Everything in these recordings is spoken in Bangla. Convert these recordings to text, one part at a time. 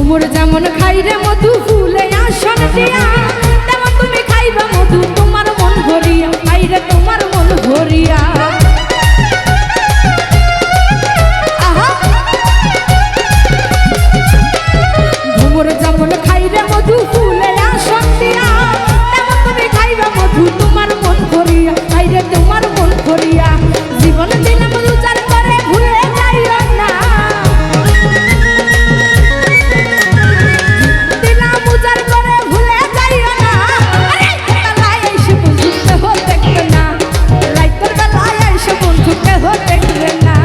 ঘুমুর যেমন খাই রে মধু ফুলে আসন দিয়া, তেমন তুমি খাইবা মধু তোমার মন ভরিয়া, খাই রে তোমার মন ভরিয়া। ঘুমুর যেমন খাই রে মধু ফুলে আসন দিয়া, তেমন তুমি খাইবা মধু তোমার মন ভরিয়া, খাই রে তোমার মন ভরিয়া। জীবন দিলাম উজার করে ভুলে যাইও না, দিলাম উজার করে ভুলে যাইও না। বেলায় এসে বন্ধুতে হো দেখবে না, রাইতের বেলায় এসে বন্ধুতে হো দেখবে না।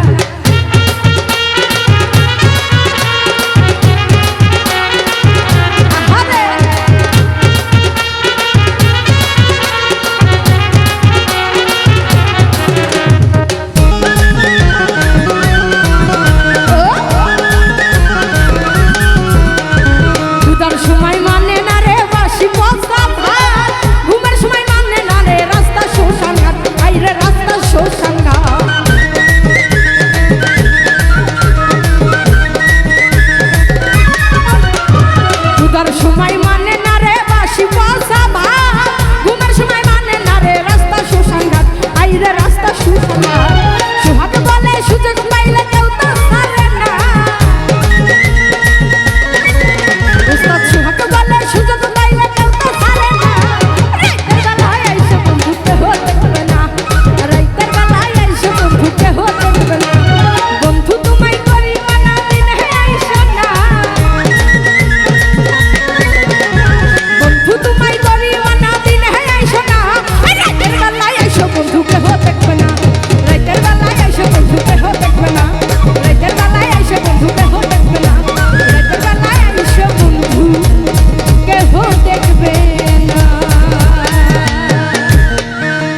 সময় মানে না রে বাসি পচা ভাত, ঘুমের সময় মানে না রে রাস্তা শোষণ ঘাট, বাইরে রাস্তা শোষণ ঘাট। ক্ষুধার সময়